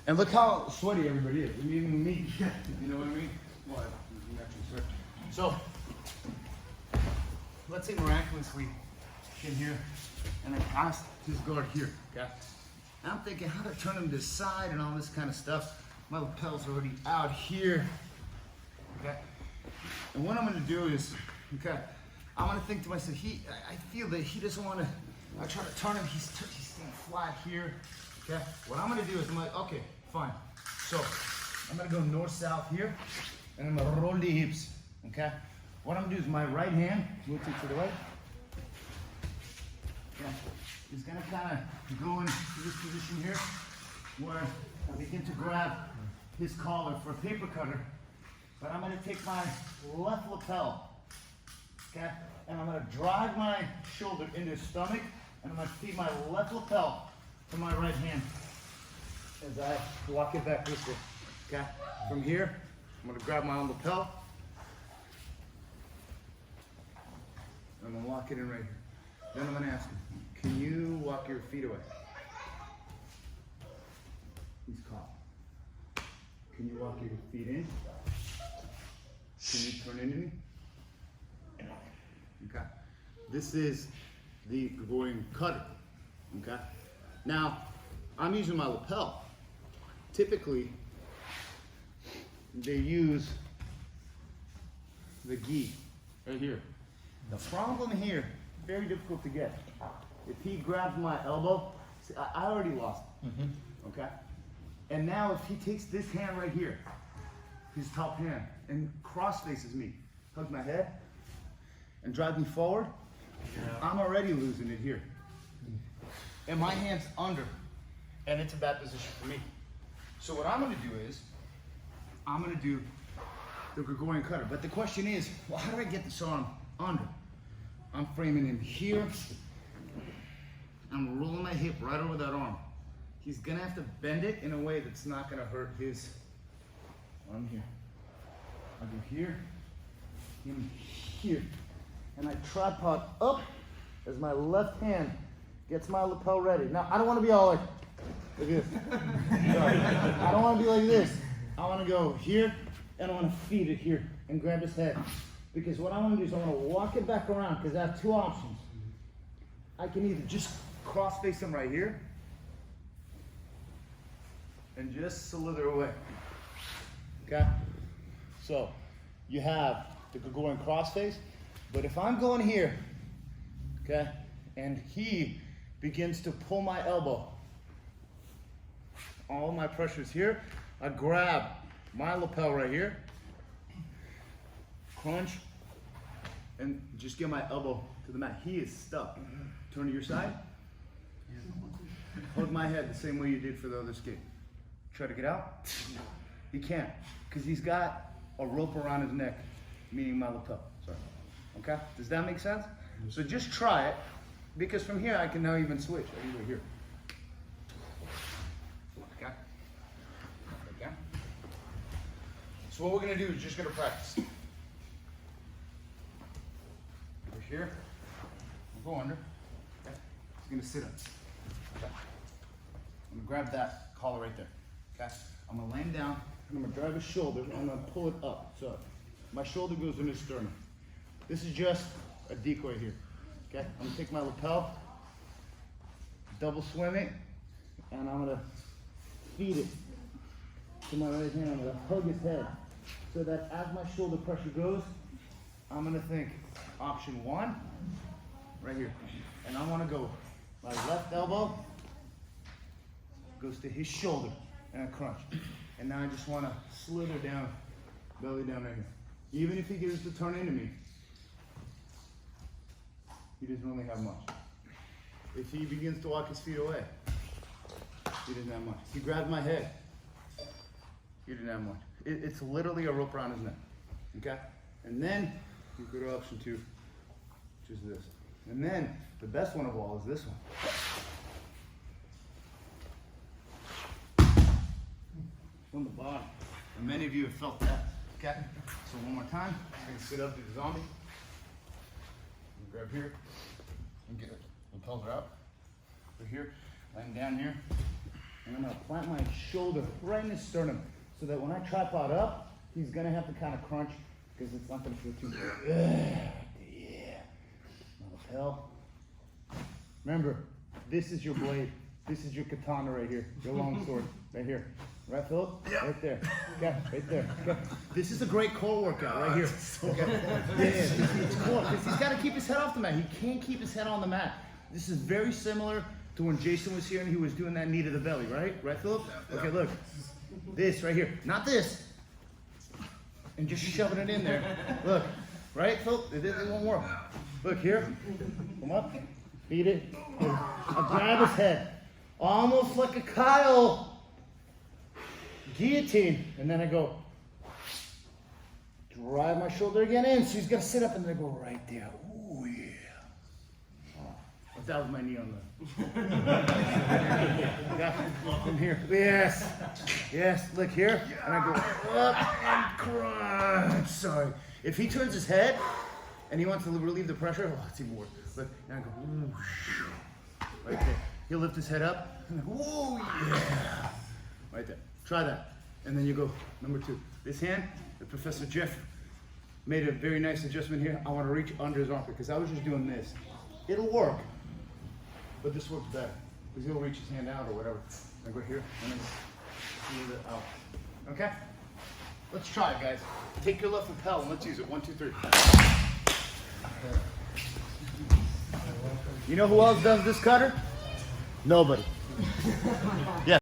And look how sweaty everybody is. Even me. You know what I mean? Well, I'm actually sweaty. So, let's say miraculously in here, and I pass his guard here, okay? And I'm thinking how to turn him to the side and all this kind of stuff. My lapel's already out here, okay? And what I'm gonna do is, okay, I'm gonna think to myself, I feel that he doesn't wanna, I try to turn him, he's staying flat here, okay? What I'm gonna do is I'm like, okay, fine. So, I'm gonna go north-south here, and I'm gonna roll the hips, okay? What I'm gonna do is my right hand, move it to the right. Okay. He's gonna kind of go into this position here, where I begin to grab his collar for a paper cutter, but I'm gonna take my left lapel, okay? And I'm gonna drive my shoulder into his stomach, and I'm gonna feed my left lapel to my right hand as I walk it back this way, okay? From here, I'm gonna grab my own lapel, and I'm gonna lock it in right here. Then I'm gonna ask him, can you walk your feet away? He's caught. Can you walk your feet in? Can you turn into me? Okay. This is the Gregorian cutter. Okay. Now, I'm using my lapel. Typically, they use the gi right here. The problem here, very difficult to get. If he grabs my elbow, see, I already lost it, okay? And now if he takes this hand right here, his top hand, and cross faces me, hugs my head, and drives me forward, I'm already losing it here. And my hand's under, and it's a bad position for me. So what I'm gonna do is, I'm gonna do the Gregorian cutter. But the question is, well, how do I get this arm under? I'm framing him here. I'm rolling my hip right over that arm. He's gonna have to bend it in a way that's not gonna hurt his arm here. I go here, him here. And I tripod up as my left hand gets my lapel ready. Now, I don't wanna be all like this. Sorry. I don't wanna be like this. I wanna go here, and I wanna feed it here and grab his head. Because what I want to do is I want to walk it back around, because I have two options. I can either just cross face him right here and just slither away. Okay? So you have the Gregorian cross face, but if I'm going here, okay, and he begins to pull my elbow, all my pressure is here, I grab my lapel right here, crunch, and just get my elbow to the mat. He is stuck. Turn to your side. Hold my head the same way you did for the other skate. Try to get out. He can't, because he's got a rope around his neck, meaning my lapel. Sorry. Okay? Does that make sense? So just try it, because from here I can now even switch. I can go here. Okay? Okay? So what we're going to do is just going to practice. Here, we'll go under. Okay. He's gonna sit up. Okay. I'm gonna grab that collar right there. Okay. I'm gonna lay him down, and I'm gonna drive his shoulder, and I'm gonna pull it up. So my shoulder goes in his sternum. This is just a decoy here. Okay. I'm gonna take my lapel, double swim it, and I'm gonna feed it to my right hand. I'm gonna hug his head, so that as my shoulder pressure goes, I'm gonna think option one, right here. And I wanna go, my left elbow goes to his shoulder, and I crunch. And now I just wanna slither down, belly down right here. Even if he gets to turn into me, he doesn't really have much. If he begins to walk his feet away, he doesn't have much. If he grabs my head, he didn't have much. It's literally a rope around his neck, okay? And then you go to option two, which is this. And then the best one of all is this one. From the bottom. And many of you have felt that. Okay? So one more time. I'm gonna sit up, do the zombie. Grab here and get it. Lapels are out. Over here, laying down here, And I'm gonna plant my shoulder right in his sternum so that when I tripod up, he's gonna have to kind of crunch because it's not gonna feel too good. Yeah. Lapel. Remember, this is your blade. This is your katana right here. Your long sword right here. Right, Philip? Yeah. Right there. Okay, right there. Okay. This is a great core workout right here. Okay. Yeah, it's core. Because he's got to keep his head off the mat. He can't keep his head on the mat. This is very similar to when Jason was here and he was doing that knee to the belly, right? Right, Philip? Okay, look. This right here. Not this. And just shoving it in there. Look. Right, Philip? It won't work. Look here. Come up. Beat it. I'll grab his head. Almost like a Kyle guillotine. And then I go, drive my shoulder again in. So he's got to sit up and then I go right there. Ooh, yeah. Oh, but that was my knee on the. Yeah, from here. Yes. Yes. Look here. And I go up and crunch. Sorry. If he turns his head and he wants to relieve the pressure, oh, it's even worse. Look, and I go, ooh, right there. He'll lift his head up, and then, whoa, yeah. Right there. Try that. And then you go, number 2. This hand, the Professor Jeff made a very nice adjustment here. I want to reach under his armpit, because I was just doing this. It'll work, but this works better, because he'll reach his hand out or whatever. I go here, and then move it out. Okay? Let's try it, guys. Take your left lapel, and let's use it. 1, 2, 3. You know who else does this cutter? Nobody.